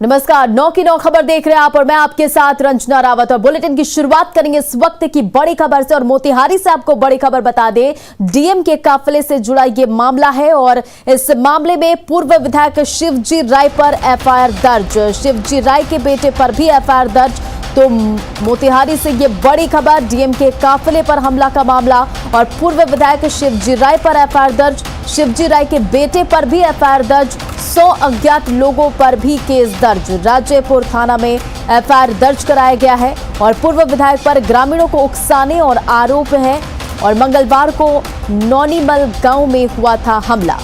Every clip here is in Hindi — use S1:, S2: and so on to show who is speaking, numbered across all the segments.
S1: नमस्कार, 9 की 9 खबर देख रहे हैं आप और मैं आपके साथ रंजना रावत। और बुलेटिन की शुरुआत करेंगे इस वक्त की बड़ी खबर से और मोतिहारी से आपको बड़ी खबर बता दें। डीएम के काफिले से जुड़ा ये मामला है और इस मामले में पूर्व विधायक शिवजी राय पर एफआईआर दर्ज। शिवजी राय के बेटे पर भी एफआईआर दर्ज। तो मोतिहारी से ये बड़ी खबर, डीएम के काफिले पर हमला का मामला और पूर्व विधायक शिवजी राय पर एफआईआर दर्ज। शिवजी राय के बेटे पर भी एफआईआर दर्ज। 100 अज्ञात लोगों पर भी केस दर्ज। राजेपुर थाना में एफआईआर दर्ज कराया गया है और पूर्व विधायक पर ग्रामीणों को उकसाने और आरोप है। और मंगलवार को नौनीमल गांव में हुआ था हमला।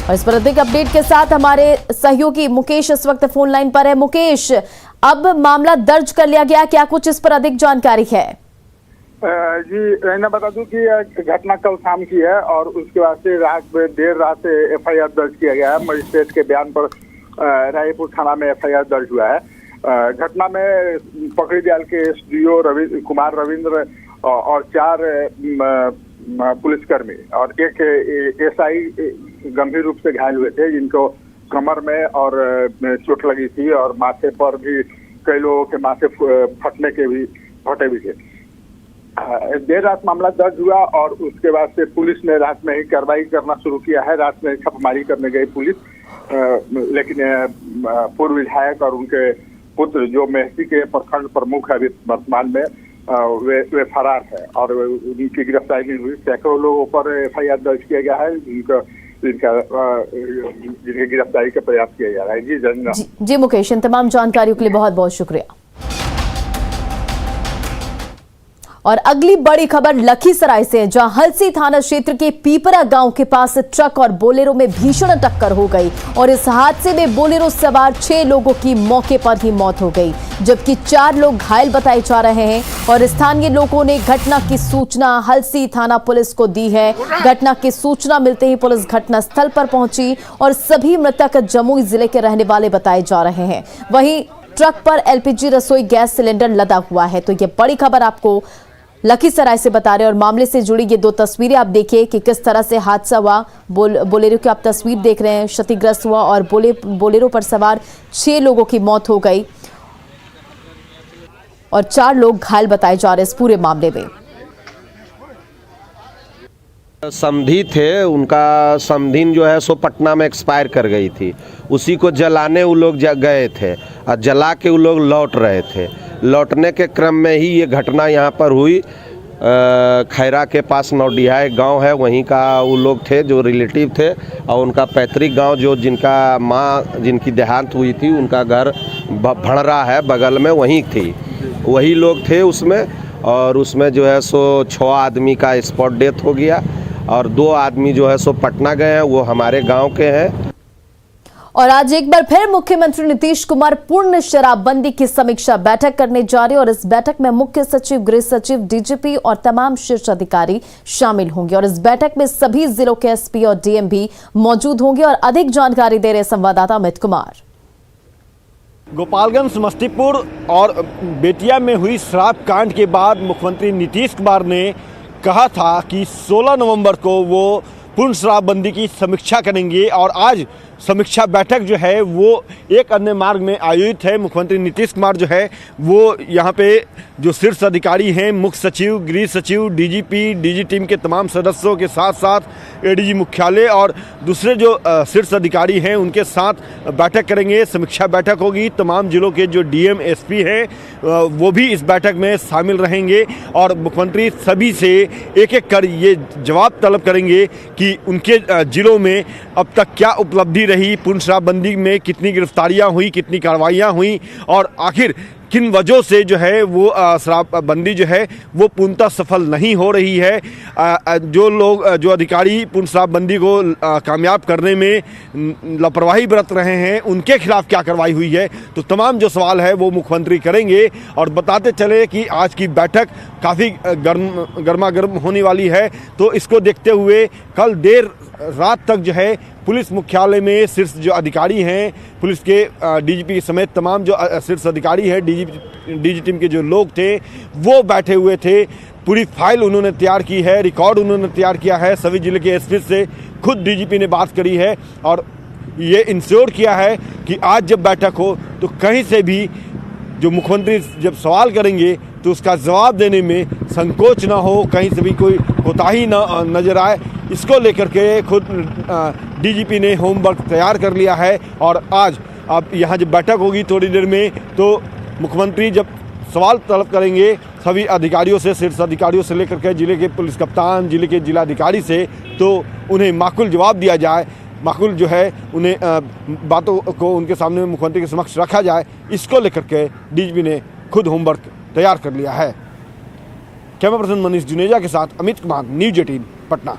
S1: और इस पर अधिक अपडेट के साथ हमारे सहयोगी मुकेश इस वक्त फोन लाइन पर है। मुकेश, अब मामला दर्ज कर लिया गया, क्या कुछ इस पर अधिक जानकारी है?
S2: जी, मैं बता दूं कि घटना कल शाम की है और उसके बाद से देर रात से एफआईआर दर्ज किया गया है। मजिस्ट्रेट के बयान पर रायपुर थाना में एफआईआर दर्ज हुआ है। घटना में पकड़ीदयाल के एसडीओ कुमार रविंद्र और 4 पुलिसकर्मी और एक एसआई गंभीर रूप से घायल हुए थे, जिनको कमर में और चोट लगी थी और माथे पर भी कई लोगों के माथे फटे भी थे। देर रात मामला दर्ज हुआ और उसके बाद से पुलिस ने रात में ही कार्रवाई करना शुरू किया है। रात में छापेमारी करने गई पुलिस, लेकिन पूर्व विधायक और उनके पुत्र जो मेहसी के प्रखंड प्रमुख है वर्तमान में, वे फरार है और उनकी गिरफ्तारी नहीं हुई। सैकड़ों लोगों पर एफआईआर दर्ज किया गया है, जिनकी गिरफ्तारी का प्रयास किया जा रहा है।
S1: जी मुकेश, इन तमाम जानकारियों के लिए बहुत बहुत शुक्रिया। और अगली बड़ी खबर लखीसराय से, जहां हलसी थाना क्षेत्र के पीपरा गांव के पास ट्रक और बोलेरो में भीषण टक्कर हो गई और इस हादसे में बोलेरो सवार 6 लोगों की मौके पर ही मौत हो गई, जबकि 4 लोग घायल बताए जा रहे हैं। और स्थानीय लोगों ने घटना की सूचना हलसी थाना पुलिस को दी है। घटना की सूचना मिलते ही पुलिस घटनास्थल पर पहुंची और सभी मृतक जमुई जिले के रहने वाले बताए जा रहे हैं। वहीं ट्रक पर एलपीजी रसोई गैस सिलेंडर लदा हुआ है। तो ये बड़ी खबर आपको लखीसराय से बता रहे हैं और मामले से जुड़ी ये 2 तस्वीरें आप देखिए कि किस तरह से हादसा हुआ। बोलेरो की आप तस्वीर देख रहे हैं, क्षतिग्रस्त हुआ और बोलेरो पर सवार 6 लोगों की मौत हो गई और 4 लोग घायल बताए जा रहे हैं इस पूरे मामले में।
S3: समधी थे, उनका समधीन जो है सो पटना में एक्सपायर कर गई थी। उसी को जलाने वो लोग गए थे और जला के वो लोग लौट रहे थे। लौटने के क्रम में ही ये घटना यहाँ पर हुई। खैरा के पास नौडिहा एक गाँव है, वहीं का वो लोग थे जो रिलेटिव थे और उनका पैतृक गांव जो जिनका माँ जिनकी देहांत हुई थी, उनका घर भणरा है बगल में, वहीं थी। वही लोग थे उसमें और उसमें जो है सो 6 आदमी का स्पॉट डेथ हो गया और 2 आदमी जो है सो पटना गए हैं, वो हमारे गांव के हैं।
S1: और आज एक बार फिर मुख्यमंत्री नीतीश कुमार पूर्ण शराबबंदी की समीक्षा बैठक करने जा रहे हैं और इस बैठक में मुख्य सचिव, गृह सचिव, डीजीपी और तमाम शीर्ष अधिकारी शामिल होंगे। और इस बैठक में सभी जिलों के एसपी और डीएम भी मौजूद होंगे। और अधिक जानकारी दे रहे संवाददाता अमित कुमार।
S4: गोपालगंज, समस्तीपुर और बेतिया में हुई शराब कांड के बाद मुख्यमंत्री नीतीश कुमार ने कहा था कि 16 नवंबर को वो पूर्ण शराबबंदी की समीक्षा करेंगे और आज समीक्षा बैठक जो है वो एक अन्य मार्ग में आयोजित है। मुख्यमंत्री नीतीश कुमार जो है वो यहाँ पे जो शीर्ष अधिकारी हैं, मुख्य सचिव, गृह सचिव, डीजीपी, डीजी टीम के तमाम सदस्यों के साथ साथ एडीजी मुख्यालय और दूसरे जो शीर्ष अधिकारी हैं उनके साथ बैठक करेंगे। समीक्षा बैठक होगी। तमाम जिलों के जो डीएम, एसपी हैं वो भी इस बैठक में शामिल रहेंगे और मुख्यमंत्री सभी से एक-एक कर ये जवाब तलब करेंगे कि उनके जिलों में अब तक क्या उपलब्धि रही, पूर्ण शराबबंदी में कितनी गिरफ्तारियां हुई, कितनी कार्रवाइयां हुई और आखिर किन वजहों से जो है वो शराबबंदी जो है वो पूर्णतः सफल नहीं हो रही है। जो अधिकारी पूर्ण शराबबंदी को कामयाब करने में लापरवाही बरत रहे हैं, उनके खिलाफ क्या कार्रवाई हुई है। तो तमाम जो सवाल है वो मुख्यमंत्री करेंगे। और बताते चले कि आज की बैठक काफ़ी गर्मा-गर्म होने वाली है। तो इसको देखते हुए कल देर रात तक जो है पुलिस मुख्यालय में शीर्ष जो अधिकारी हैं, पुलिस के डीजीपी समेत तमाम जो शीर्ष अधिकारी हैं, डीजी टीम के जो लोग थे वो बैठे हुए थे। पूरी फाइल उन्होंने तैयार की है, रिकॉर्ड उन्होंने तैयार किया है। सभी जिले के एसपी से खुद डीजीपी ने बात करी है और ये इंश्योर किया है कि आज जब बैठक हो तो कहीं से भी जो मुख्यमंत्री जब सवाल करेंगे तो उसका जवाब देने में संकोच ना हो, कहीं से भी कोई कोताही ना नजर आए। इसको लेकर के खुद डीजीपी ने होमवर्क तैयार कर लिया है और आज अब यहाँ जब बैठक होगी थोड़ी देर में तो मुख्यमंत्री जब सवाल तलब करेंगे सभी अधिकारियों से, शीर्ष अधिकारियों से लेकर के जिले के पुलिस कप्तान, जिले के जिलाधिकारी से, तो उन्हें माकूल जवाब दिया जाए, माकूल जो है उन्हें बातों को उनके सामने मुख्यमंत्री के समक्ष रखा जाए। इसको लेकर के डीजीपी ने खुद होमवर्क तैयार कर लिया है। कैमरा पर्सन मनीष जुनेजा के साथ अमित कुमार, न्यूज़ 18 पटना।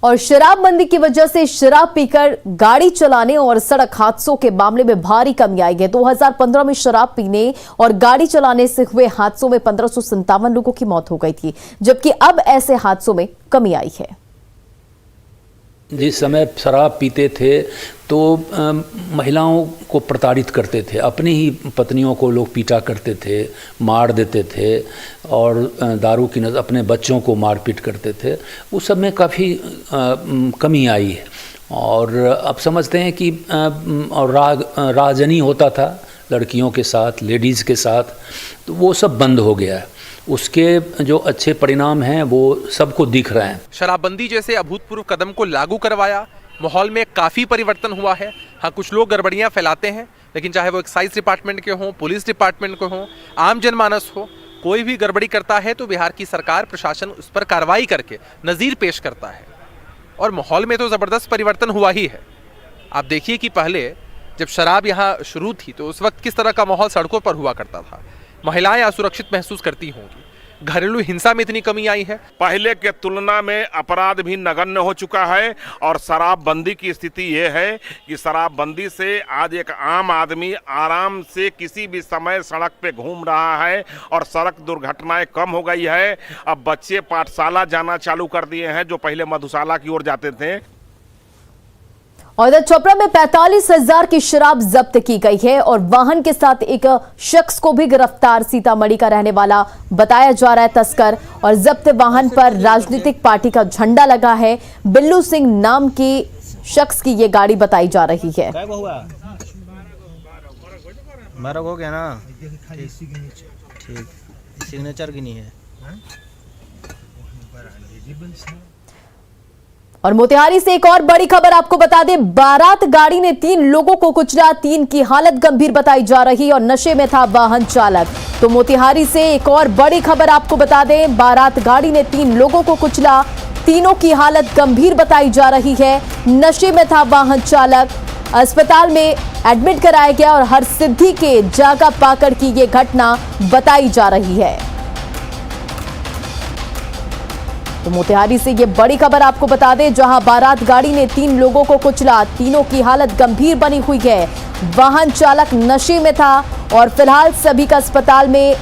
S1: और शराबबंदी की वजह से शराब पीकर गाड़ी चलाने और सड़क हादसों के मामले में भारी कमी आई है। 2015 में शराब पीने और गाड़ी चलाने से हुए हादसों में 1557 लोगों की मौत हो गई थी, जबकि अब ऐसे हादसों में कमी आई है।
S5: जिस समय शराब पीते थे तो महिलाओं को प्रताड़ित करते थे, अपनी ही पत्नियों को लोग पीटा करते थे, मार देते थे और दारू की नज़र अपने बच्चों को मारपीट करते थे। उस सब में काफ़ी कमी आई है और अब समझते हैं कि और राजनी होता था लड़कियों के साथ, लेडीज़ के साथ, तो वो सब बंद हो गया है। उसके जो अच्छे परिणाम हैं वो सबको दिख रहे हैं।
S6: शराबबंदी जैसे अभूतपूर्व कदम को लागू करवाया, माहौल में काफ़ी परिवर्तन हुआ है। हाँ, कुछ लोग गड़बड़ियाँ फैलाते हैं, लेकिन चाहे वो एक्साइज डिपार्टमेंट के हों, पुलिस डिपार्टमेंट के हों, आम जनमानस हो, कोई भी गड़बड़ी करता है तो बिहार की सरकार, प्रशासन उस पर कार्रवाई करके नज़ीर पेश करता है और माहौल में तो ज़बरदस्त परिवर्तन हुआ ही है। आप देखिए कि पहले जब शराब यहाँ शुरू थी तो उस वक्त किस तरह का माहौल सड़कों पर हुआ करता था। महिलाएं असुरक्षित महसूस करती होंगी। घरेलू हिंसा में इतनी कमी आई है।
S7: पहले के तुलना में अपराध भी नगण्य हो चुका है और शराबबंदी की स्थिति ये है कि शराबबंदी से आज एक आम आदमी आराम से किसी भी समय सड़क पे घूम रहा है और सड़क दुर्घटनाएं कम हो गई है। अब बच्चे पाठशाला जाना चालू कर दिए हैं जो पहले मधुशाला की ओर जाते थे।
S1: और इधर छपरा में 45,000 की शराब जब्त की गई है और वाहन के साथ एक शख्स को भी गिरफ्तार, सीतामढ़ी का रहने वाला बताया जा रहा है तस्कर। और जब्त वाहन पर राजनीतिक पार्टी का झंडा लगा है। बिल्लू सिंह नाम की शख्स की ये गाड़ी बताई जा रही है।
S8: हो गया ना, ठीक सिग्नेचर की नहीं है।
S1: और मोतिहारी से एक और बड़ी खबर आपको बता दें, बारात गाड़ी ने 3 लोगों को कुचला, 3 की हालत गंभीर बताई जा रही है और नशे में था वाहन चालक। तो मोतिहारी से एक और बड़ी खबर आपको बता दें, बारात गाड़ी ने 3 लोगों को कुचला, तीनों की हालत गंभीर बताई जा रही है। नशे में था वाहन चालक, अस्पताल में एडमिट कराया गया और हरसिद्धि के जागा पाकड़ की ये घटना बताई जा रही है। तो मोतिहारी से ये बड़ी खबर आपको बता दें, जहां बारात गाड़ी ने 3 लोगों को कुचला, तीनों की हालत गंभीर बनी हुई है। वाहन चालक नशे में था और फिलहाल सभी का अस्पताल में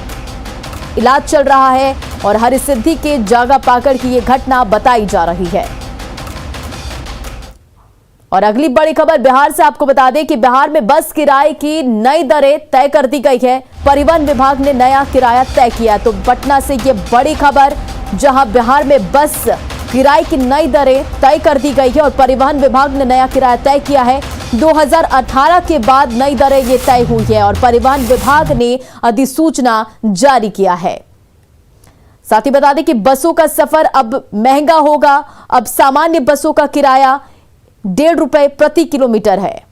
S1: इलाज चल रहा है और हरसिद्धि के जागा पाकड़ की ये घटना बताई जा रही है। और अगली बड़ी खबर बिहार से आपको बता दें कि बिहार में बस किराए की नई दरें तय कर दी गई है। परिवहन विभाग ने नया किराया तय किया। तो पटना से ये बड़ी खबर, जहां बिहार में बस किराए की नई दरें तय कर दी गई है और परिवहन विभाग ने नया किराया तय किया है। 2018 के बाद नई दरें ये तय हुई है और परिवहन विभाग ने अधिसूचना जारी किया है। साथ ही बता दें कि बसों का सफर अब महंगा होगा। अब सामान्य बसों का किराया 1.5 रुपए प्रति किलोमीटर है।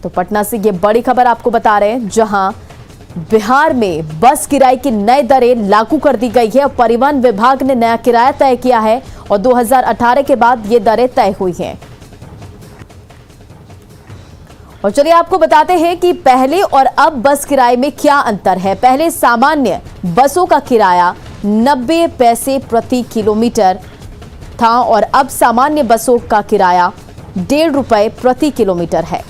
S1: तो पटना से ये बड़ी खबर आपको बता रहे हैं, जहां बिहार में बस किराए की नई दरें लागू कर दी गई है और परिवहन विभाग ने नया किराया तय किया है और 2018 के बाद ये दरें तय हुई हैं। और चलिए आपको बताते हैं कि पहले और अब बस किराए में क्या अंतर है। पहले सामान्य बसों का किराया 90 पैसे प्रति किलोमीटर था और अब सामान्य बसों का किराया 1.5 रुपए प्रति किलोमीटर है।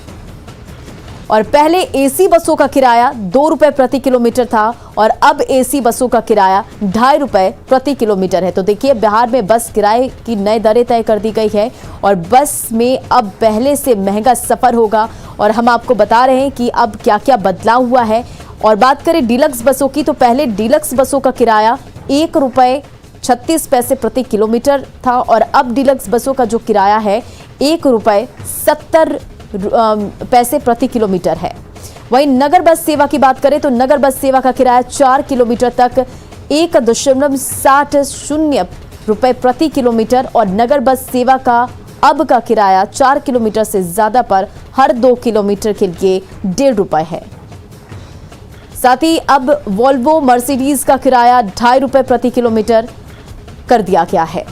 S1: और पहले एसी बसों का किराया 2 रुपए प्रति किलोमीटर था और अब एसी बसों का किराया 2.5 रुपए प्रति किलोमीटर है। तो देखिए, बिहार में बस किराए की नई दरें तय कर दी गई है और बस में अब पहले से महंगा सफर होगा और हम आपको बता रहे हैं कि अब क्या क्या बदलाव हुआ है। और बात करें डीलक्स बसों की, तो पहले डीलक्स बसों का किराया ₹1.36 प्रति किलोमीटर था और अब डीलक्स बसों का जो किराया है ₹1.70 प्रति किलोमीटर है। वहीं नगर बस सेवा की बात करें तो नगर बस सेवा का किराया 4 किलोमीटर तक 1.60 रुपए प्रति किलोमीटर और नगर बस सेवा का अब का किराया 4 किलोमीटर से ज्यादा पर हर 2 किलोमीटर के लिए ₹1.5 है। साथ ही अब वोल्वो मर्सिडीज का किराया ₹2.5 प्रति किलोमीटर कर दिया गया है।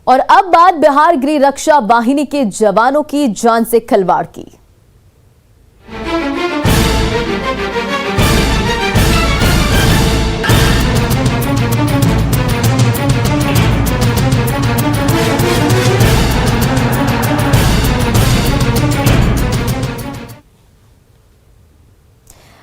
S1: और अब बात बिहार गृह रक्षा वाहिनी के जवानों की जान से खिलवाड़ की।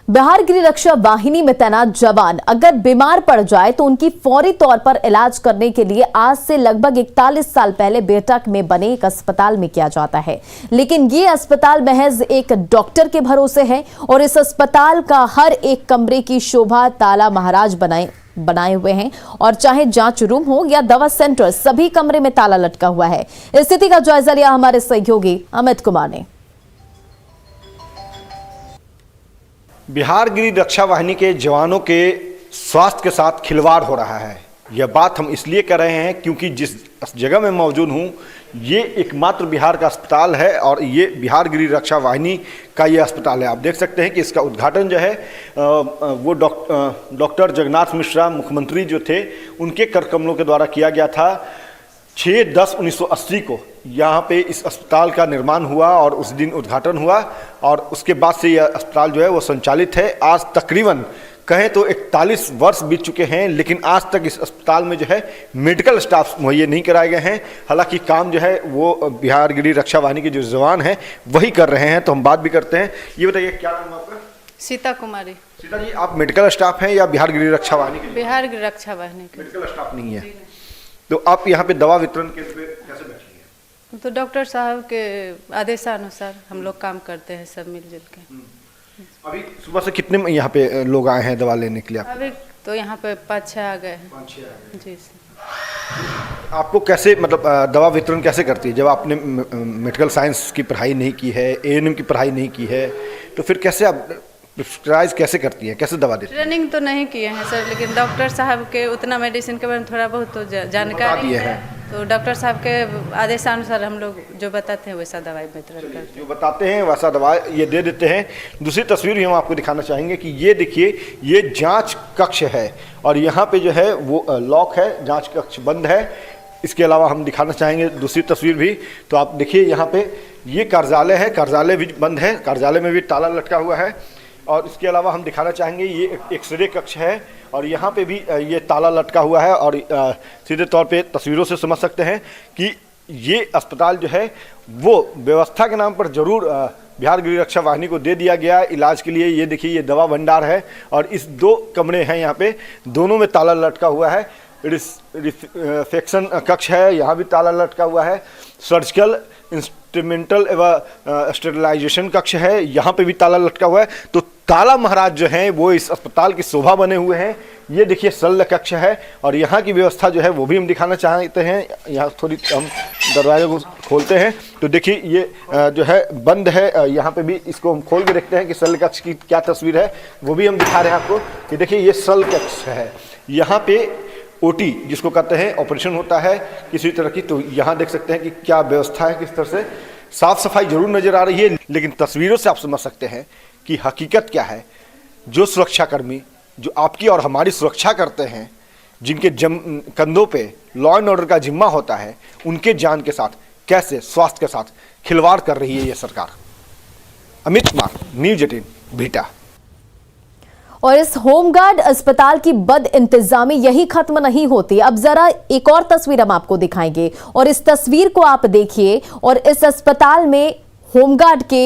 S1: बिहार गृह रक्षा वाहिनी में तैनात जवान अगर बीमार पड़ जाए तो उनकी फौरी तौर पर इलाज करने के लिए आज से लगभग 41 साल पहले बेटक में बने एक अस्पताल में किया जाता है। लेकिन ये अस्पताल महज एक डॉक्टर के भरोसे है और इस अस्पताल का हर एक कमरे की शोभा ताला महाराज बनाए हुए हैं और चाहे जांच रूम हो या दवा सेंटर, सभी कमरे में ताला लटका हुआ है। स्थिति का जायजा लिया हमारे सहयोगी अमित कुमार ने।
S4: बिहार गृह रक्षा वाहिनी के जवानों के स्वास्थ्य के साथ खिलवाड़ हो रहा है। यह बात हम इसलिए कर रहे हैं क्योंकि जिस जगह में मौजूद हूँ ये एकमात्र बिहार का अस्पताल है और ये बिहार गृह रक्षा वाहिनी का ये अस्पताल है। आप देख सकते हैं कि इसका उद्घाटन जो है वो डॉक्टर जगन्नाथ मिश्रा मुख्यमंत्री जो थे उनके कर कमलों के द्वारा किया गया था। 6/10/1980 को यहाँ पे इस अस्पताल का निर्माण हुआ और उस दिन उद्घाटन हुआ और उसके बाद से यह अस्पताल जो है वो संचालित है। आज तकरीबन कहें तो 41 वर्ष बीत चुके हैं, लेकिन आज तक इस अस्पताल में जो है मेडिकल स्टाफ मुहैया नहीं कराए गए हैं। हालांकि काम जो है वो बिहार गृह रक्षा वाहिनी के जो जवान हैं वही कर रहे हैं। तो हम बात भी करते हैं। ये बताइए क्या नाम है आपका?
S9: सीता कुमारी।
S4: सीता जी, आप मेडिकल स्टाफ हैं या बिहार गृह रक्षा वाहिनी के?
S9: बिहार गृह रक्षा वाहिनी के
S4: मेडिकल स्टाफ नहीं है। तो आप यहाँ पे दवा वितरण के लिए कैसे बैठी हैं?
S9: तो डॉक्टर साहब के आदेशानुसार हम लोग काम करते हैं सब मिलजुल के।
S4: अभी सुबह से कितने यहाँ पे लोग आए हैं दवा लेने के लिए?
S9: अभी तो यहाँ पे 5-6 आ गए हैं।
S4: 5-6 आ गए।
S9: जी सर।
S4: आपको कैसे मतलब दवा वितरण कैसे करती है? जब आपने मेडिकल साइंस की पढ़ाई नहीं की है, ANM की पढ़ाई नहीं की है, तो फिर कैसे आप प्रिस्क्राइब कैसे करती है, कैसे दवा देती है?
S9: ट्रेनिंग तो नहीं किए हैं सर, लेकिन डॉक्टर साहब के उतना मेडिसिन के बारे में थोड़ा बहुत तो जानकारी है। तो डॉक्टर साहब के आदेशानुसार हम लोग जो बताते हैं वैसा दवाई वितरण करते हैं।
S4: जो बताते हैं वैसा दवा ये दे देते हैं। दूसरी तस्वीर भी हम आपको दिखाना चाहेंगे कि ये देखिए, ये जांच कक्ष है और यहाँ पे जो है वो लॉक है, जांच कक्ष बंद है। इसके अलावा हम दिखाना चाहेंगे दूसरी तस्वीर भी। तो आप देखिए यहाँ पे ये कार्यालय है, कार्यालय भी बंद है, कार्यालय में भी ताला लटका हुआ है। और इसके अलावा हम दिखाना चाहेंगे ये एक्सरे कक्ष है और यहाँ पे भी ये ताला लटका हुआ है। और सीधे तौर पे तस्वीरों से समझ सकते हैं कि ये अस्पताल जो है वो व्यवस्था के नाम पर जरूर बिहार गृह रक्षा वाहिनी को दे दिया गया इलाज के लिए। ये देखिए, ये दवा भंडार है और इस 2 कमरे हैं यहाँ पे, दोनों में ताला लटका हुआ है। रिसेप्शन कक्ष है, यहाँ भी ताला लटका हुआ है। सर्जिकल इंस्ट्रूमेंटल एवं स्टेरिलाइजेशन कक्ष है, यहाँ पे भी ताला लटका हुआ है। तो ताला महाराज जो हैं वो इस अस्पताल की शोभा बने हुए हैं। ये देखिए शल्य कक्ष है और यहाँ की व्यवस्था जो है वो भी हम दिखाना चाहते हैं। यहाँ थोड़ी हम दरवाजे को खोलते हैं तो देखिए ये जो है बंद है। यहाँ पे भी इसको हम खोल के देखते हैं कि शल्य कक्ष की क्या तस्वीर है, वो भी हम दिखा रहे हैं आपको कि देखिए ये शल्य कक्ष है। यहाँ पे OT जिसको कहते हैं, ऑपरेशन होता है किसी तरह की। तो यहाँ देख सकते हैं कि क्या व्यवस्था है, किस तरह से साफ सफाई जरूर नजर आ रही है, लेकिन तस्वीरों से आप समझ सकते हैं कि हकीकत क्या है। जो सुरक्षाकर्मी जो आपकी और हमारी सुरक्षा करते हैं, जिनके कंधों पे लॉ एंड ऑर्डर का जिम्मा होता है, उनके जान के साथ कैसे स्वास्थ्य के साथ खिलवाड़ कर रही है ये सरकार। अमित कुमार, न्यूज़ 18 बिहटा।
S1: और इस होमगार्ड अस्पताल की बद इंतजामी यही खत्म नहीं होती। अब जरा एक और तस्वीर हम आपको दिखाएंगे और इस तस्वीर को आप देखिए। और इस अस्पताल में होमगार्ड के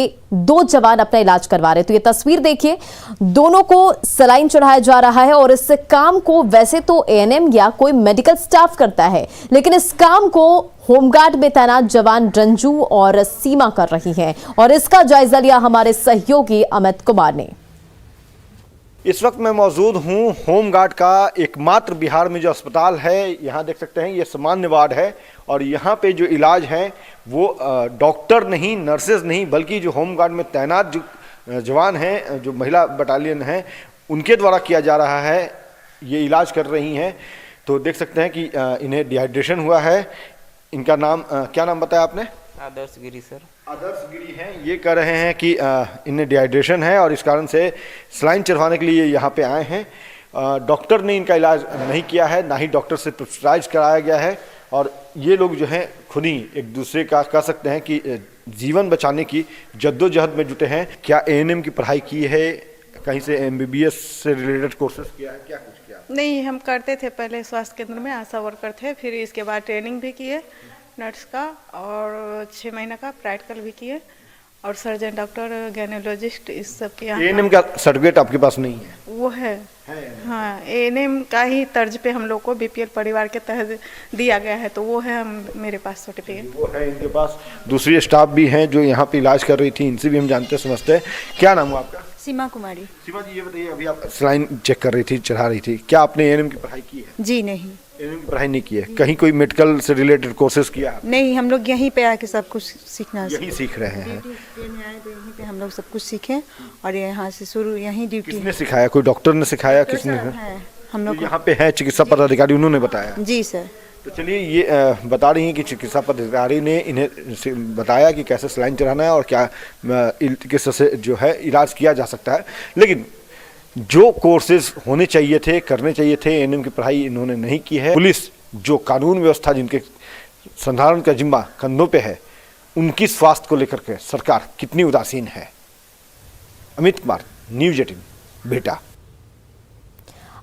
S1: 2 जवान अपना इलाज करवा रहे। तो ये तस्वीर देखिए, दोनों को सलाइन चढ़ाया जा रहा है और इस काम को वैसे तो एएनएम या कोई मेडिकल स्टाफ करता है, लेकिन इस काम को होमगार्ड में तैनात जवान रंजू और सीमा कर रही हैं और इसका जायजा लिया हमारे सहयोगी अमित कुमार ने।
S4: इस वक्त मैं मौजूद हूँ होमगार्ड का एकमात्र बिहार में जो अस्पताल है। यहाँ देख सकते हैं ये सामान्य वार्ड है और यहाँ पे जो इलाज है वो डॉक्टर नहीं, नर्सेज नहीं, बल्कि जो होमगार्ड में तैनात जो जवान हैं, जो महिला बटालियन हैं, उनके द्वारा किया जा रहा है। ये इलाज कर रही हैं। तो देख सकते हैं कि इन्हें डिहाइड्रेशन हुआ है। इनका नाम क्या नाम बताया आपने?
S8: आदर्श गिरी सर।
S4: आदर्श गिरी हैं। ये कह रहे हैं कि इन्हें डिहाइड्रेशन है और इस कारण से सलाइन चढ़वाने के लिए यहाँ पे आए हैं। डॉक्टर ने इनका इलाज नहीं किया है, ना ही डॉक्टर से प्रिस्क्राइब कराया गया है और ये लोग जो हैं खुद ही एक दूसरे का कह सकते हैं कि जीवन बचाने की जद्दोजहद में जुटे हैं। क्या एएनएम की पढ़ाई की है, कहीं से एमबीबीएस से रिलेटेड कोर्सेज किया है, क्या कुछ किया?
S10: नहीं, हम करते थे पहले स्वास्थ्य केंद्र में आशा वर्कर थे, फिर इसके बाद ट्रेनिंग भी किए नर्स का और 6 महीने का प्रैक्टिकल भी किए और सर्जन, डॉक्टर, गायनेकोलॉजिस्ट, इस सब के यहाँ।
S4: एएनएम का सर्टिफिकेट आपके पास नहीं है?
S10: वो है। हाँ, एएनएम का ही तर्ज पे हम लोग को बीपीएल परिवार के तहत दिया गया है, तो वो है मेरे पास सर्टिफिकेट।
S4: वो है इनके पास। दूसरी स्टाफ भी हैं जो यहाँ पे इलाज कर रही थी, इनसे भी हम जानते समझते हैं। क्या नाम हुआ आपका?
S10: सीमा कुमारी।
S4: सीमा जी, ये बताइए, अभी आप सलाइन चेक कर रही थी, चढ़ा रही थी, क्या आपने एएनएम की पढ़ाई की है?
S10: जी नहीं,
S4: एएनएम की पढ़ाई नहीं की है। कहीं कोई मेडिकल से रिलेटेड कोर्सेज किया?
S10: नहीं, हम लोग यहीं पे आके सब कुछ सीखना,
S4: यहीं सीख रहे हैं।
S10: आए तो यहीं पे हम लोग सब कुछ सीखे और यहाँ से शुरू यहीं ड्यूटी।
S4: किसने सिखाया? कोई डॉक्टर ने सिखाया? किसने?
S10: हम लोग
S4: यहाँ पे है चिकित्सा पदाधिकारी, उन्होंने बताया?
S10: जी सर।
S4: तो चलिए, ये बता रही हैं कि चिकित्सा पदाधिकारी ने इन्हें बताया कि कैसे सलाइन चढ़ाना है और क्या चिकित्सा से जो है इलाज किया जा सकता है। लेकिन जो कोर्सेज होने चाहिए थे, करने चाहिए थे, एएनएम की पढ़ाई इन्होंने नहीं की है। पुलिस, जो कानून व्यवस्था जिनके संधारण का जिम्मा कंधों पे है, उनकी स्वास्थ्य को लेकर के सरकार कितनी उदासीन है। अमित कुमार, न्यूज़ 18 बिहटा।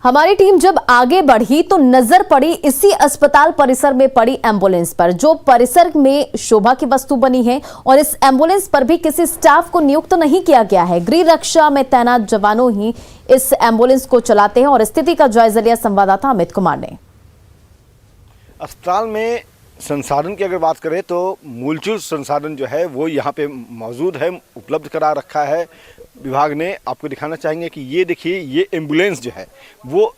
S1: हमारी टीम जब आगे बढ़ी तो नजर पड़ी इसी अस्पताल परिसर में पड़ी एम्बुलेंस पर, जो परिसर में शोभा की वस्तु बनी है और इस एम्बुलेंस पर भी किसी स्टाफ को नियुक्त नहीं किया गया है। गृह रक्षा में तैनात जवानों ही इस एम्बुलेंस को चलाते हैं और स्थिति का जायजा लिया संवाददाता अमित कुमार ने।
S4: अस्पताल में संसाधन की अगर बात करें तो मूलचूल संसाधन जो है वो यहाँ पे मौजूद है, उपलब्ध करा रखा है विभाग ने। आपको दिखाना चाहेंगे कि ये देखिए, ये एम्बुलेंस जो है वो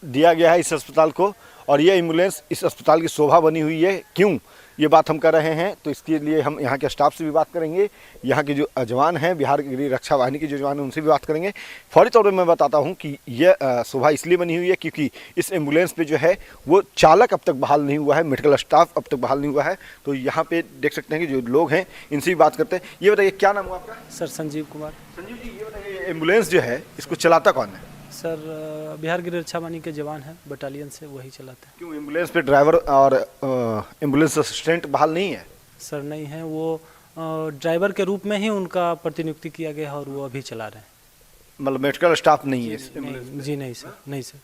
S4: दिया गया है इस अस्पताल को और ये एम्बुलेंस इस अस्पताल की शोभा बनी हुई है। क्यों ये बात हम कर रहे हैं, तो इसके लिए हम यहाँ के स्टाफ से भी बात करेंगे, यहाँ के जो जवान हैं, बिहार गृह रक्षा वाहिनी के जो जवान हैं उनसे भी बात करेंगे। फौरी तौर पर मैं बताता हूँ कि यह शोभा इसलिए बनी हुई है क्योंकि इस एम्बुलेंस पे जो है वो चालक अब तक बहाल नहीं हुआ है, मेडिकल स्टाफ अब तक बहाल नहीं हुआ है। तो यहाँ पे देख सकते हैं कि जो लोग हैं इनसे भी बात करते हैं। ये बताइए, क्या नाम हुआ आपका?
S8: सर संजीव कुमार।
S4: संजीव जी, ये बताइए, एम्बुलेंस जो है इसको चलाता कौन है?
S8: सर बिहार गृह रक्षा वाहिनी के जवान हैं, बटालियन से, वही चलाते हैं।
S4: क्यों एम्बुलेंस पे ड्राइवर और एम्बुलेंस असिस्टेंट बहाल नहीं है?
S8: सर नहीं है, वो ड्राइवर के रूप में ही उनका प्रतिनियुक्ति किया गया है और वो अभी चला रहे हैं।
S4: मतलब मेडिकल स्टाफ नहीं है इस एम्बुलेंस में?
S8: जी नहीं सर, नहीं सर।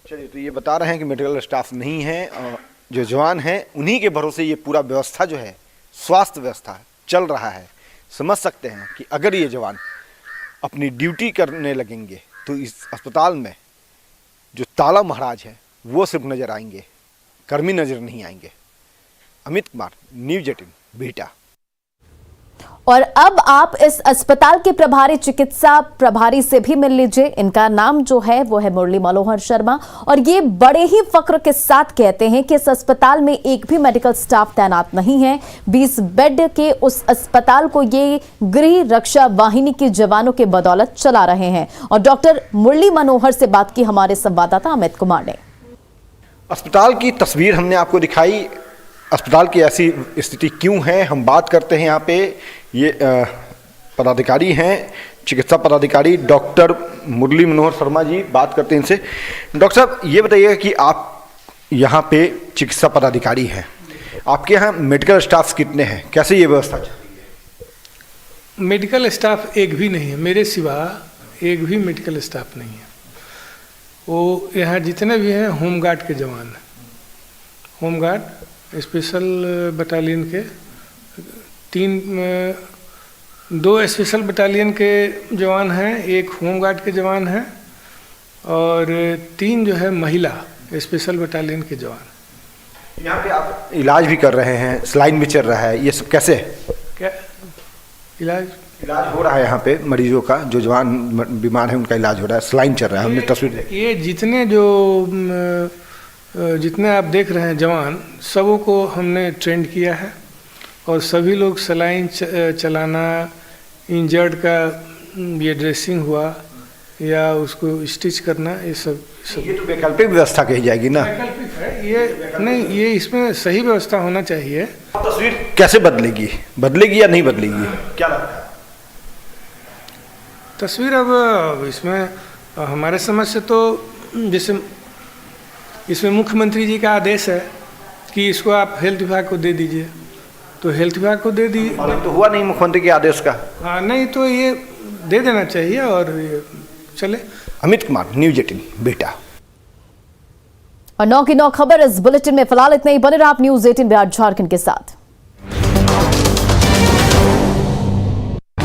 S4: चलिए, तो ये बता रहे हैं कि मेडिकल स्टाफ नहीं है और जो जवान हैं उन्हीं के भरोसे ये पूरा व्यवस्था जो है, स्वास्थ्य व्यवस्था चल रहा है। समझ सकते हैं कि अगर ये जवान अपनी ड्यूटी करने लगेंगे तो इस अस्पताल में जो ताला महाराज है वो सिर्फ नजर आएंगे, कर्मी नजर नहीं आएंगे। अमित कुमार, न्यूज़ 18 बिहटा।
S1: और अब आप इस अस्पताल के प्रभारी चिकित्सा प्रभारी से भी मिल लीजिए। इनका नाम जो है वो है मुरली मनोहर शर्मा और ये बड़े ही फक्र के साथ कहते हैं कि इस अस्पताल में एक भी मेडिकल स्टाफ तैनात नहीं है। 20 बेड के उस अस्पताल को ये गृह रक्षा वाहिनी के जवानों के बदौलत चला रहे हैं। और डॉक्टर मुरली मनोहर से बात की हमारे संवाददाता अमित कुमार ने।
S4: अस्पताल की तस्वीर हमने आपको दिखाई। अस्पताल की ऐसी स्थिति क्यों है, हम बात करते हैं यहाँ पे। ये पदाधिकारी हैं, चिकित्सा पदाधिकारी डॉक्टर मुरली मनोहर शर्मा जी, बात करते हैं इनसे। डॉक्टर साहब, ये बताइएगा कि आप यहाँ पे चिकित्सा पदाधिकारी हैं, आपके यहाँ मेडिकल स्टाफ कितने हैं, कैसे ये व्यवस्था चल रही है?
S11: मेडिकल स्टाफ एक भी नहीं है, मेरे सिवा एक भी मेडिकल स्टाफ नहीं है। वो यहाँ जितने भी हैं होमगार्ड के जवान हैं, होमगार्ड स्पेशल बटालियन के 3 2 स्पेशल बटालियन के जवान हैं, 1 होमगार्ड के जवान हैं और 3 जो है महिला स्पेशल बटालियन के जवान।
S12: यहाँ पे आप इलाज भी कर रहे हैं, सलाइन भी चल रहा है, ये सब कैसे है?
S11: क्या इलाज
S12: हो रहा है यहाँ पे मरीजों का, जो जवान बीमार है उनका इलाज हो रहा है, सलाइन चल रहा है, हमने तस्वीर देखी।
S11: ये जितने आप देख रहे हैं जवान, सबों को हमने ट्रेंड किया है और सभी लोग सलाइन चलाना, इंजर्ड का ये ड्रेसिंग हुआ या उसको स्टिच करना, ये सब
S12: ये तो वैकल्पिक व्यवस्था कही जाएगी ना?
S11: वैकल्पिक है ये, नहीं, ये इसमें सही व्यवस्था होना चाहिए।
S12: तस्वीर कैसे बदलेगी या नहीं बदलेगी, क्या लगता है?
S11: तस्वीर अब इसमें हमारे समझ से तो जैसे इसमें मुख्यमंत्री जी का आदेश है कि इसको आप हेल्थ विभाग को दे दीजिए, तो हेल्थ विभाग को दे दी
S12: तो हुआ नहीं मुख्यमंत्री के आदेश का।
S11: हाँ, नहीं तो ये दे देना चाहिए और ये चले।
S12: अमित कुमार, न्यूज़ 18 बेटा।
S1: और 9 की 9 खबर इस बुलेटिन में फिलहाल इतना ही। बने रहा आप न्यूज़ 18 बिहार झारखंड के साथ।